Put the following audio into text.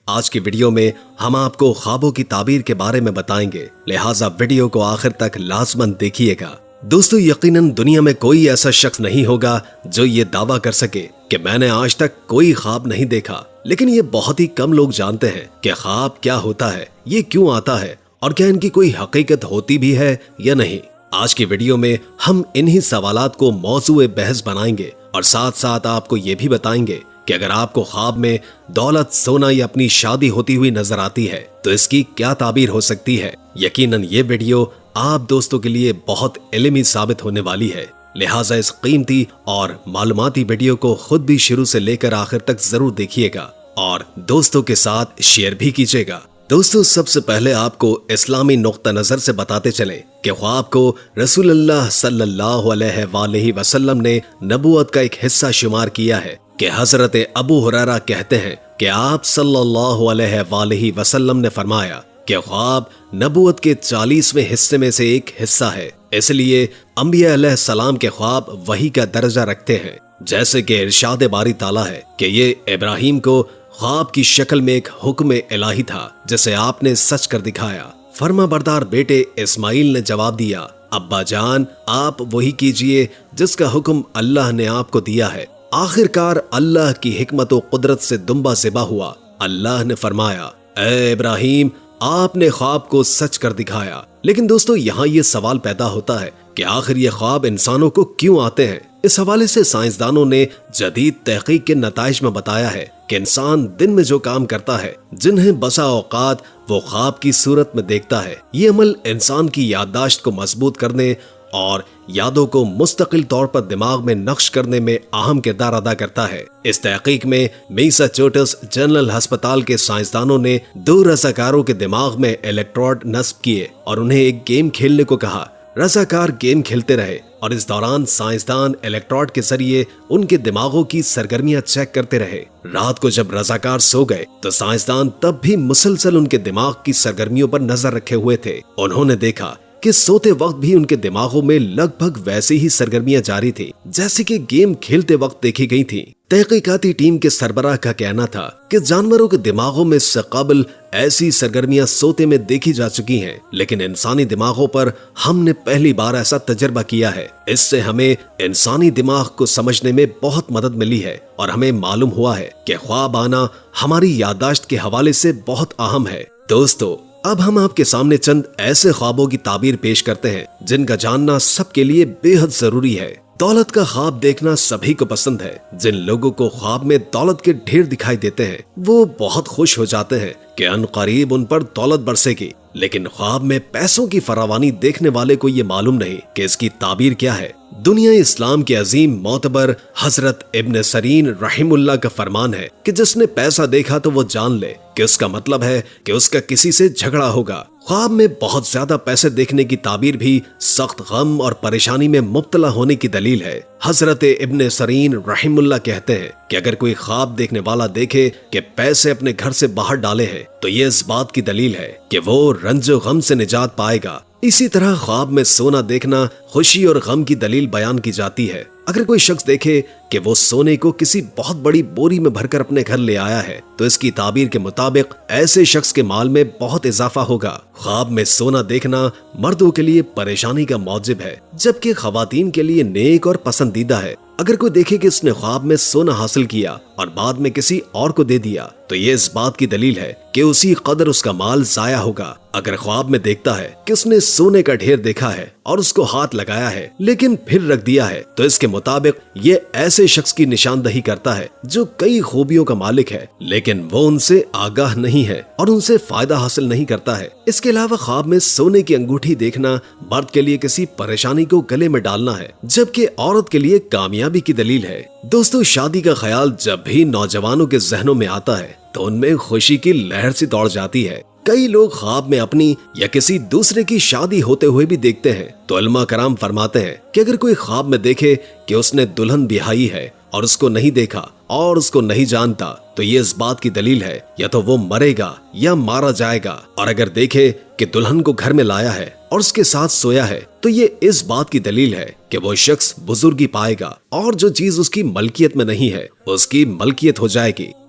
آج کی ویڈیو میں ہم آپ کو خوابوں کی تعبیر کے بارے میں بتائیں گے، لہٰذا ویڈیو کو آخر تک لازماً دیکھیے گا۔ دوستو، یقیناً دنیا میں کوئی ایسا شخص نہیں ہوگا جو یہ دعویٰ کر سکے کہ میں نے آج تک کوئی خواب نہیں دیکھا، لیکن یہ بہت ہی کم لوگ جانتے ہیں کہ خواب کیا ہوتا ہے، یہ کیوں آتا ہے اور کیا ان کی کوئی حقیقت ہوتی بھی ہے یا نہیں۔ آج کی ویڈیو میں ہم انہی سوالات کو موضوع بحث بنائیں گے اور ساتھ ساتھ آپ کو یہ بھی بتائیں گے کہ اگر آپ کو خواب میں دولت، سونا یا اپنی شادی ہوتی ہوئی نظر آتی ہے تو اس کی کیا تعبیر ہو سکتی ہے۔ یقیناً یہ ویڈیو آپ دوستوں کے لیے بہت علمی ثابت ہونے والی ہے، لہٰذا اس قیمتی اور معلوماتی ویڈیو کو خود بھی شروع سے لے کر آخر تک ضرور دیکھیے گا اور دوستوں کے ساتھ شیئر بھی کیجیے گا۔ دوستو، سب سے پہلے آپ کو اسلامی نقطہ نظر سے بتاتے چلیں کہ خواب کو رسول اللہ صلی اللہ علیہ وآلہ وسلم نے نبوت کا ایک حصہ شمار کیا ہے کہ حضرت ابو ہریرہ کہتے ہیں کہ آپ صلی اللہ علیہ وآلہ وسلم نے فرمایا کہ خواب نبوت کے 40ویں حصے میں سے ایک حصہ ہے، اس لیے انبیاء علیہ السلام کے خواب وحی کا درجہ رکھتے ہیں، جیسے کہ ارشاد باری تعالیٰ ہے کہ یہ ابراہیم کو خواب کی شکل میں ایک حکم الہی تھا جسے آپ نے سچ کر دکھایا۔ فرما بردار بیٹے اسماعیل نے جواب دیا، ابا جان آپ وہی کیجئے جس کا حکم اللہ نے آپ کو دیا ہے۔ آخر کار اللہ کی حکمت و قدرت سے دمبا ذبح ہوا۔ اللہ نے فرمایا، اے ابراہیم آپ نے خواب کو سچ کر دکھایا۔ لیکن دوستو، یہاں یہ سوال پیدا ہوتا ہے کہ آخر یہ خواب انسانوں کو کیوں آتے ہیں؟ اس حوالے سے سائنسدانوں نے جدید تحقیق کے نتائج میں بتایا ہے کہ انسان دن میں جو کام کرتا ہے، جنہیں بسا اوقات وہ خواب کی صورت میں دیکھتا ہے، یہ عمل انسان کی یادداشت کو مضبوط کرنے اور یادوں کو مستقل طور پر دماغ میں نقش کرنے میں اہم کردار ادا کرتا ہے۔ اس تحقیق میں میساچوٹس جنرل ہسپتال کے سائنسدانوں نے 2 رضاکاروں کے دماغ میں الیکٹروڈ نصب کیے اور انہیں ایک گیم کھیلنے کو کہا۔ رضاکار گیم کھیلتے رہے اور اس دوران سائنسدان الیکٹروڈ کے ذریعے ان کے دماغوں کی سرگرمیاں چیک کرتے رہے۔ رات کو جب رضاکار سو گئے تو سائنسدان تب بھی مسلسل ان کے دماغ کی سرگرمیوں پر نظر رکھے ہوئے تھے۔ انہوں نے دیکھا کہ سوتے وقت بھی ان کے دماغوں میں لگ بھگ ویسی ہی سرگرمیاں جاری تھی جیسے کہ گیم کھیلتے وقت دیکھی گئی تھی۔ تحقیقاتی ٹیم کے سربراہ کا کہنا تھا کہ جانوروں کے دماغوں میں اس سے قبل ایسی سرگرمیاں سوتے میں دیکھی جا چکی ہیں، لیکن انسانی دماغوں پر ہم نے پہلی بار ایسا تجربہ کیا ہے۔ اس سے ہمیں انسانی دماغ کو سمجھنے میں بہت مدد ملی ہے اور ہمیں معلوم ہوا ہے کہ خواب آنا ہماری یادداشت کے حوالے سے بہت اہم ہے۔ دوستو، اب ہم آپ کے سامنے چند ایسے خوابوں کی تعبیر پیش کرتے ہیں جن کا جاننا سب کے لیے بے حد ضروری ہے۔ دولت کا خواب دیکھنا سبھی کو پسند ہے۔ جن لوگوں کو خواب میں دولت کے ڈھیر دکھائی دیتے ہیں وہ بہت خوش ہو جاتے ہیں کہ ان قریب ان پر دولت برسے گی، لیکن خواب میں پیسوں کی فراوانی دیکھنے والے کو یہ معلوم نہیں کہ اس کی تعبیر کیا ہے۔ دنیا اسلام کے عظیم معتبر حضرت ابن سیرین رحم اللہ کا فرمان ہے کہ جس نے پیسہ دیکھا تو وہ جان لے کہ اس کا مطلب ہے کہ اس کا کسی سے جھگڑا ہوگا۔ خواب میں بہت زیادہ پیسے دیکھنے کی تعبیر بھی سخت غم اور پریشانی میں مبتلا ہونے کی دلیل ہے۔ حضرت ابن سیرین رحم اللہ کہتے ہیں کہ اگر کوئی خواب دیکھنے والا دیکھے کہ پیسے اپنے گھر سے باہر ڈالے ہیں تو یہ اس بات کی دلیل ہے کہ وہ رنج و غم سے نجات پائے گا۔ اسی طرح خواب میں سونا دیکھنا خوشی اور غم کی دلیل بیان کی جاتی ہے۔ اگر کوئی شخص دیکھے کہ وہ سونے کو کسی بہت بڑی بوری میں بھر کر اپنے گھر لے آیا ہے تو اس کی تعبیر کے مطابق ایسے شخص کے مال میں بہت اضافہ ہوگا۔ خواب میں سونا دیکھنا مردوں کے لیے پریشانی کا موجب ہے، جبکہ خواتین کے لیے نیک اور پسندیدہ ہے۔ اگر کوئی دیکھے کہ اس نے خواب میں سونا حاصل کیا اور بعد میں کسی اور کو دے دیا تو یہ اس بات کی دلیل ہے کہ اسی قدر اس کا مال ضائع ہوگا۔ اگر خواب میں دیکھتا ہے کہ اس نے سونے کا ڈھیر دیکھا ہے اور اس کو ہاتھ لگایا ہے لیکن پھر رکھ دیا ہے تو اس کے مطابق یہ ایسے شخص کی نشاندہی کرتا ہے جو کئی خوبیوں کا مالک ہے لیکن وہ ان سے آگاہ نہیں ہے اور ان سے فائدہ حاصل نہیں کرتا ہے۔ اس کے علاوہ خواب میں سونے کی انگوٹھی دیکھنا مرد کے لیے کسی پریشانی کو گلے میں ڈالنا ہے، جبکہ عورت کے لیے کامیابی کی دلیل ہے۔ دوستو، شادی کا خیال جب بھی نوجوانوں کے ذہنوں میں آتا ہے تو ان میں خوشی کی لہر سی دوڑ جاتی ہے۔ کئی لوگ خواب میں اپنی یا کسی دوسرے کی شادی ہوتے ہوئے بھی دیکھتے ہیں تو علماء کرام فرماتے ہیں کہ اگر کوئی خواب میں دیکھے کہ اس نے دلہن بیاہی ہے اور اس کو نہیں دیکھا اور اس کو نہیں جانتا تو یہ اس بات کی دلیل ہے یا تو وہ مرے گا یا مارا جائے گا، اور اگر دیکھے کہ دلہن کو گھر میں لایا ہے اور اس کے ساتھ سویا ہے تو یہ اس بات کی دلیل ہے کہ وہ شخص بزرگی پائے گا اور جو چیز اس کی ملکیت میں نہیں ہے اس کی ملکیت ہو جائے گی۔